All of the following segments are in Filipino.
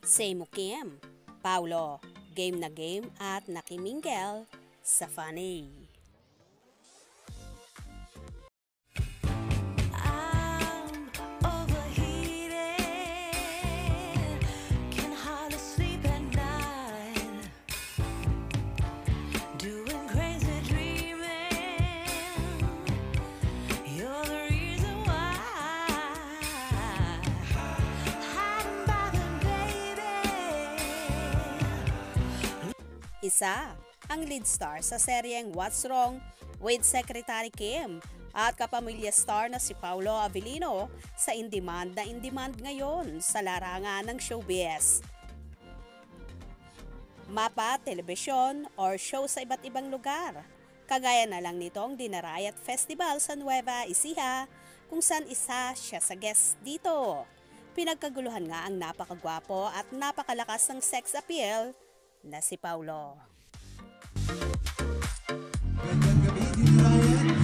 Same Kim, Paulo, game na game at nakimingkel sa funny. I'm overheated, can hardly sleep at night, doing crazy dreaming. You're the reason why. Hiding by the baby. Isa ang lead star sa seryeng What's Wrong with Secretary Kim at kapamilya star na si Paulo Avellino sa in-demand ngayon sa larangan ng showbiz. Mapa, telebisyon, or show sa iba't ibang lugar. Kagaya na lang nitong Dinarayat Festival sa Nueva Ecija kung saan isa siya sa guest dito. Pinagkaguluhan nga ang napakagwapo at napakalakas ng sex appeal na si Paulo. Gandang gabi, Dinarayat.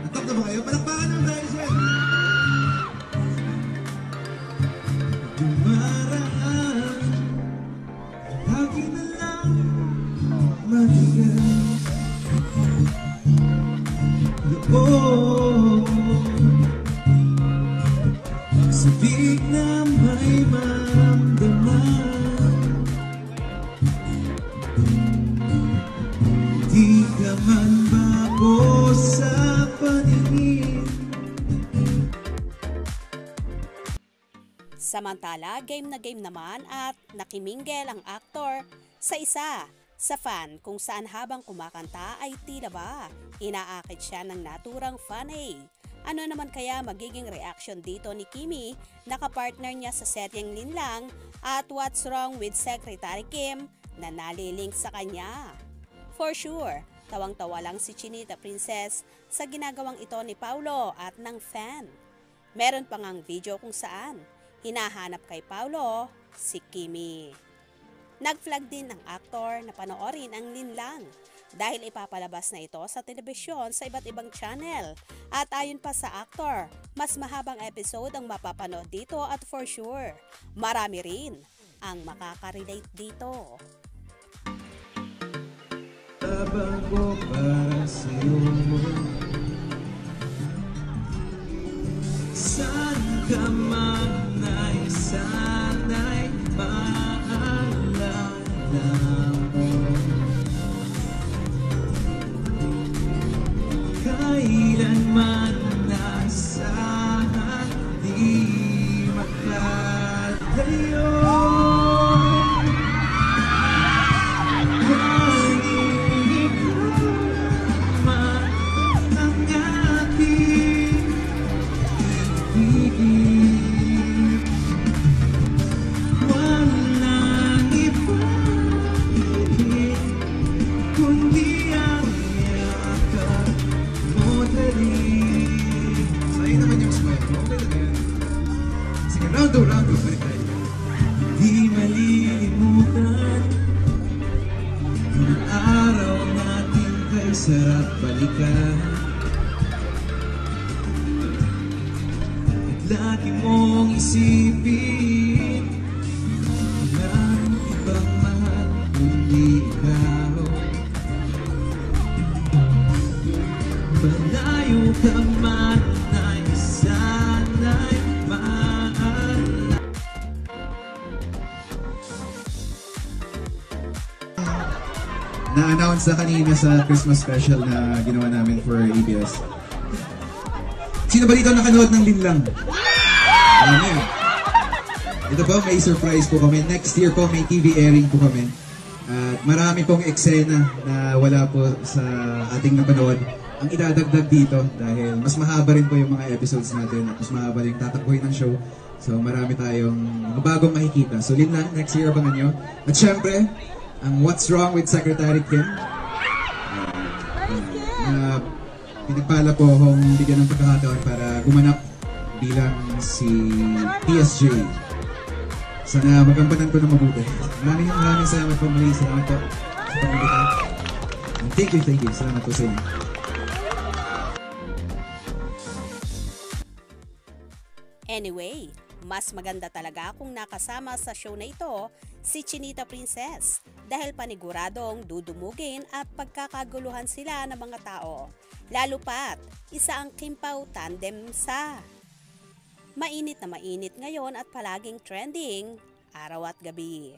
Atap na ba kayo? Palakpakan naman tayo siya. Dumaraan, lagi na lang matigas loob. Sabik na may maramdaman, di ka man bago sa paningin. Samantala, game na game naman at nakimingel ang aktor sa isa sa fan kung saan habang kumakanta ay tila ba inaakit siya ng naturang funny. Ano naman kaya magiging reaction dito ni Kimi na kapartner niya sa seryeng Linlang at What's Wrong with Secretary Kim na nalilink sa kanya? For sure, tawang-tawa lang si Chinita Princess sa ginagawang ito ni Paulo at ng fan. Meron pa ngang video kung saan hinahanap kay Paulo si Kimi. Nag-flag din ng aktor na panoorin ang Linlang dahil ipapalabas na ito sa telebisyon sa iba't ibang channel. At ayon pa sa aktor, mas mahabang episode ang mapapanood dito at for sure, marami rin ang makaka-relate dito. Laban ko para sa'yo. Saan ka man ay sana'y maalala mo. Kailanman nasahan di makalayo. Round 2, balik tayo. Di malilimutan ang araw natin kay sarap balikan. At lagi mong isipin walang ibang mahal kundi ikaw. Malayo ka man ay sana'y na-announce na kanina sa Christmas special na ginawa namin for ABS. Sino ba dito nakanood ng Linlang? Amen. Ito po, may surprise po kami. Next year po, may TV airing po kami. At marami pong eksena na wala po sa ating napanood ang idadagdag dito dahil mas mahaba rin po yung mga episodes natin at mas mahaba rin tatakbuhin ng show. So marami tayong mga bagong makikita. So Linlang, next year abangan nyo. At syempre, ang What's Wrong with Secretary Kim. Pinagpala po akong bigyan ng pagkakataon para gumanap bilang si TSJ. Sana magampanan ko na mabuti. Maraming salamat po muli. Salamat po sa pag-ibita. Thank you. Salamat po sa inyo. Anyway, mas maganda talaga kung nakasama sa show na ito si Chinita Princess dahil paniguradong dudumugin at pagkakaguluhan sila ng mga tao. Lalo pat, isa ang Kim Pao tandem sa mainit na mainit ngayon at palaging trending araw at gabi.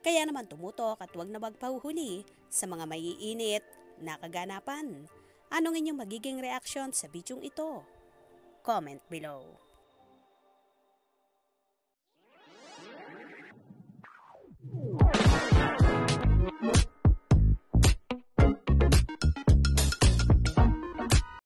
Kaya naman tumutok at huwag na magpahuhuli sa mga maiinit na kaganapan. Anong inyong magiging reaksyon sa bidyong ito? Comment below.